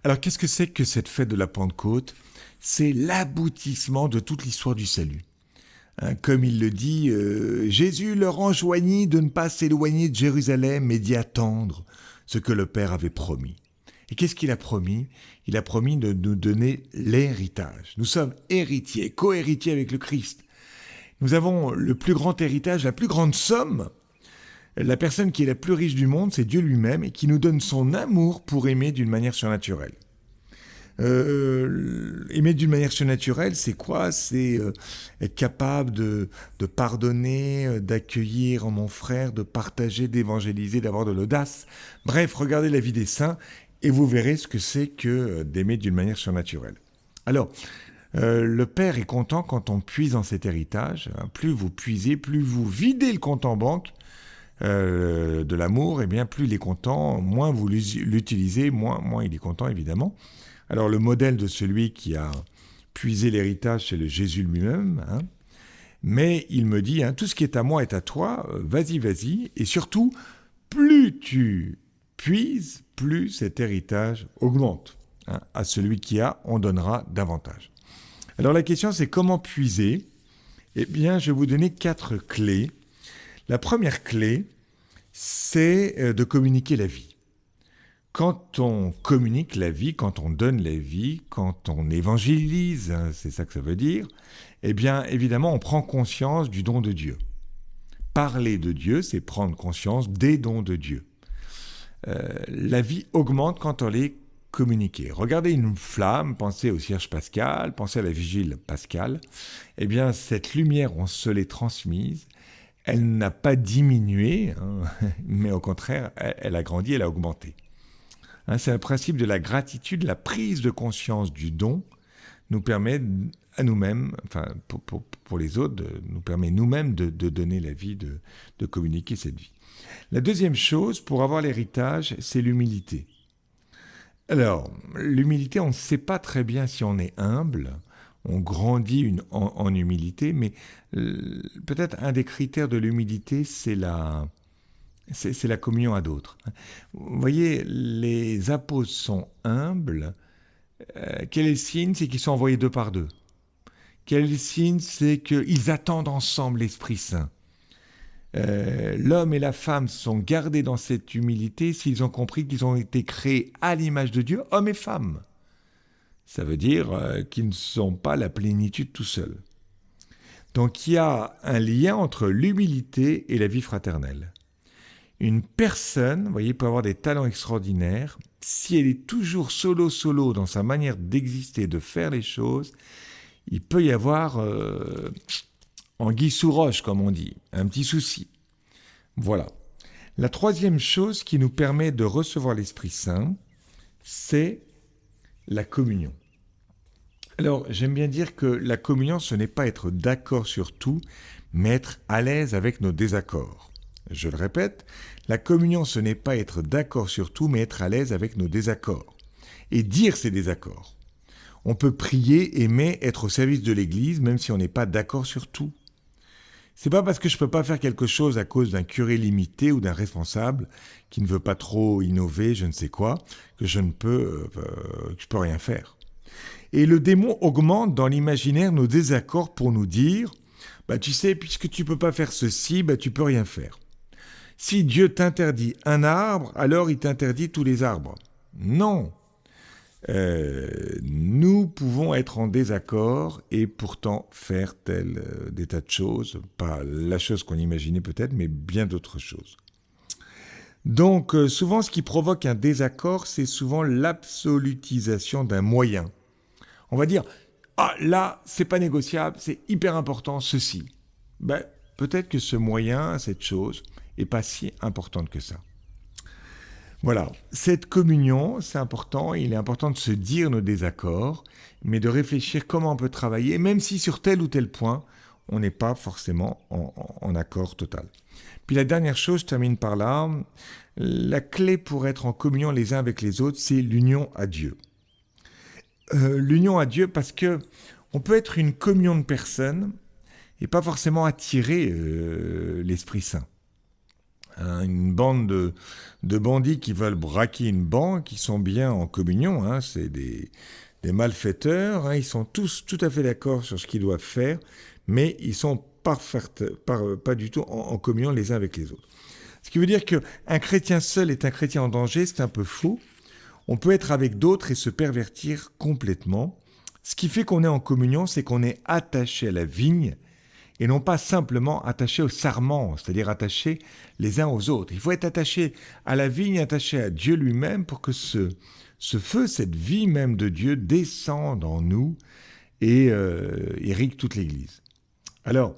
Alors, qu'est-ce que c'est que cette fête de la Pentecôte? C'est l'aboutissement de toute l'histoire du salut. Hein, comme il le dit, Jésus leur enjoignit de ne pas s'éloigner de Jérusalem, mais d'y attendre ce que le Père avait promis. Et qu'est-ce qu'il a promis? Il a promis de nous donner l'héritage. Nous sommes héritiers, co-héritiers avec le Christ. Nous avons le plus grand héritage, la plus grande somme. La personne qui est la plus riche du monde, c'est Dieu lui-même, et qui nous donne son amour pour aimer d'une manière surnaturelle. Aimer d'une manière surnaturelle, c'est quoi? C'est être capable de pardonner, d'accueillir mon frère, de partager, d'évangéliser, d'avoir de l'audace. Bref, regardez la vie des saints et vous verrez ce que c'est que d'aimer d'une manière surnaturelle. Alors, le Père est content quand on puise dans cet héritage. Plus vous puisez, plus vous videz le compte en banque de l'amour, et bien plus il est content, moins vous l'utilisez, moins il est content évidemment. Alors le modèle de celui qui a puisé l'héritage, c'est le Jésus lui-même, hein. Mais il me dit, hein, tout ce qui est à moi est à toi, vas-y, et surtout, plus tu puises, plus cet héritage augmente. Hein. À celui qui a, on donnera davantage. Alors la question c'est comment puiser? Eh bien je vais vous donner 4 clés. La première clé, c'est de communiquer la vie. Quand on communique la vie, quand on donne la vie, quand on évangélise, hein, c'est ça que ça veut dire, eh bien, évidemment, on prend conscience du don de Dieu. Parler de Dieu, c'est prendre conscience des dons de Dieu. La vie augmente quand on les communique. Regardez une flamme, pensez au cierge pascal, pensez à la vigile pascale. Eh bien, cette lumière, on se l'est transmise. Elle n'a pas diminué, hein, mais au contraire, elle a grandi, elle a augmenté. Hein, c'est un principe de la gratitude, la prise de conscience du don nous permet à nous-mêmes, enfin pour les autres, nous permet nous-mêmes de donner la vie, de communiquer cette vie. La deuxième chose, pour avoir l'héritage, c'est l'humilité. Alors, l'humilité, on ne sait pas très bien si on est humble, on grandit en humilité, mais peut-être un des critères de l'humilité, c'est la communion à d'autres. Vous voyez, les apôtres sont humbles. Quel est le signe? C'est qu'ils sont envoyés 2 par 2. Quel est le signe? C'est qu'ils attendent ensemble l'Esprit Saint. L'homme et la femme sont gardés dans cette humilité s'ils ont compris qu'ils ont été créés à l'image de Dieu, hommes et femmes. Ça veut dire qu'ils ne sont pas la plénitude tout seuls. Donc il y a un lien entre l'humilité et la vie fraternelle. Une personne, vous voyez, peut avoir des talents extraordinaires. Si elle est toujours solo dans sa manière d'exister, de faire les choses, il peut y avoir anguille sous roche, comme on dit, un petit souci. Voilà. La troisième chose qui nous permet de recevoir l'Esprit Saint, c'est la communion. Alors, j'aime bien dire que la communion, ce n'est pas être d'accord sur tout, mais être à l'aise avec nos désaccords. Je le répète, la communion, ce n'est pas être d'accord sur tout, mais être à l'aise avec nos désaccords. Et dire ces désaccords. On peut prier, aimer, être au service de l'Église, même si on n'est pas d'accord sur tout. C'est pas parce que je peux pas faire quelque chose à cause d'un curé limité ou d'un responsable qui ne veut pas trop innover, je ne sais quoi, que je peux rien faire. Et le démon augmente dans l'imaginaire nos désaccords pour nous dire, tu sais, puisque tu peux pas faire ceci, tu peux rien faire. Si Dieu t'interdit un arbre, alors il t'interdit tous les arbres. Non. Nous pouvons être en désaccord et pourtant faire des tas de choses, pas la chose qu'on imaginait peut-être, mais bien d'autres choses. Donc souvent ce qui provoque un désaccord, c'est souvent l'absolutisation d'un moyen. On va dire, là c'est pas négociable, c'est hyper important ceci. Peut-être que ce moyen, cette chose, est pas si importante que ça. Voilà, cette communion, c'est important, il est important de se dire nos désaccords, mais de réfléchir comment on peut travailler, même si sur tel ou tel point, on n'est pas forcément en accord total. Puis la dernière chose, je termine par là, la clé pour être en communion les uns avec les autres, c'est l'union à Dieu. L'union à Dieu parce que on peut être une communion de personnes et pas forcément attirer l'Esprit Saint. Une bande de bandits qui veulent braquer une banque, qui sont bien en communion, hein, c'est des malfaiteurs, hein, ils sont tous tout à fait d'accord sur ce qu'ils doivent faire, mais ils sont pas du tout en communion les uns avec les autres. Ce qui veut dire qu'un chrétien seul est un chrétien en danger, c'est un peu faux. On peut être avec d'autres et se pervertir complètement. Ce qui fait qu'on est en communion, c'est qu'on est attaché à la vigne et non pas simplement attaché au sarment, c'est-à-dire attaché les uns aux autres. Il faut être attaché à la vigne, attaché à Dieu lui-même pour que ce feu, cette vie même de Dieu descende en nous et irrigue toute l'Église. Alors,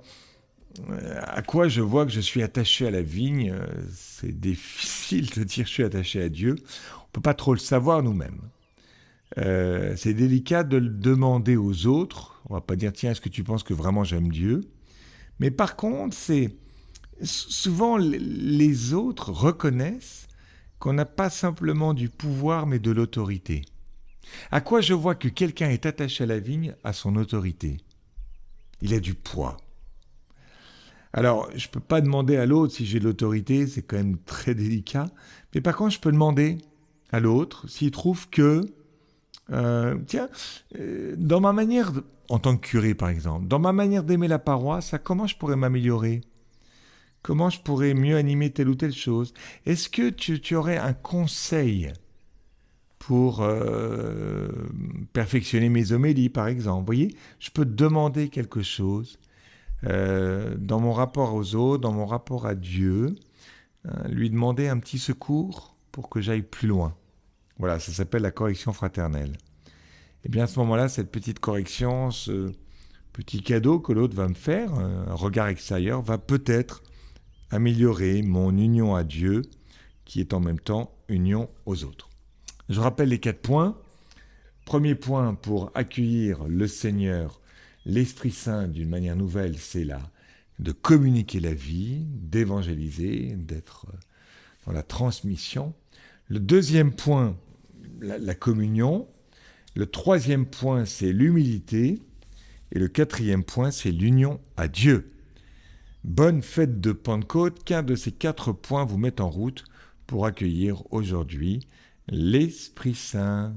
à quoi je vois que je suis attaché à la vigne? C'est difficile de dire que je suis attaché à Dieu. On ne peut pas trop le savoir nous-mêmes. C'est délicat de le demander aux autres. On ne va pas dire, tiens, est-ce que tu penses que vraiment j'aime Dieu? Mais par contre, c'est souvent les autres reconnaissent qu'on n'a pas simplement du pouvoir, mais de l'autorité. À quoi je vois que quelqu'un est attaché à la vigne? À son autorité. Il a du poids. Alors, je ne peux pas demander à l'autre si j'ai de l'autorité, c'est quand même très délicat. Mais par contre, je peux demander à l'autre s'il trouve que, dans ma manière, en tant que curé par exemple, dans ma manière d'aimer la paroisse, comment je pourrais m'améliorer? Comment je pourrais mieux animer telle ou telle chose? Est-ce que tu aurais un conseil pour perfectionner mes homélies, par exemple? Vous voyez, je peux te demander quelque chose dans mon rapport aux autres, dans mon rapport à Dieu, lui demander un petit secours pour que j'aille plus loin. Voilà, ça s'appelle la correction fraternelle. Et bien à ce moment-là, cette petite correction, ce petit cadeau que l'autre va me faire, un regard extérieur, va peut-être améliorer mon union à Dieu, qui est en même temps union aux autres. Je rappelle les 4 points. Premier point pour accueillir le Seigneur, l'Esprit Saint d'une manière nouvelle, c'est là de communiquer la vie, d'évangéliser, d'être dans la transmission. Le deuxième point, la communion. Le troisième point, c'est l'humilité. Et le quatrième point, c'est l'union à Dieu. Bonne fête de Pentecôte, qu'un de ces 4 points vous mette en route pour accueillir aujourd'hui l'Esprit Saint.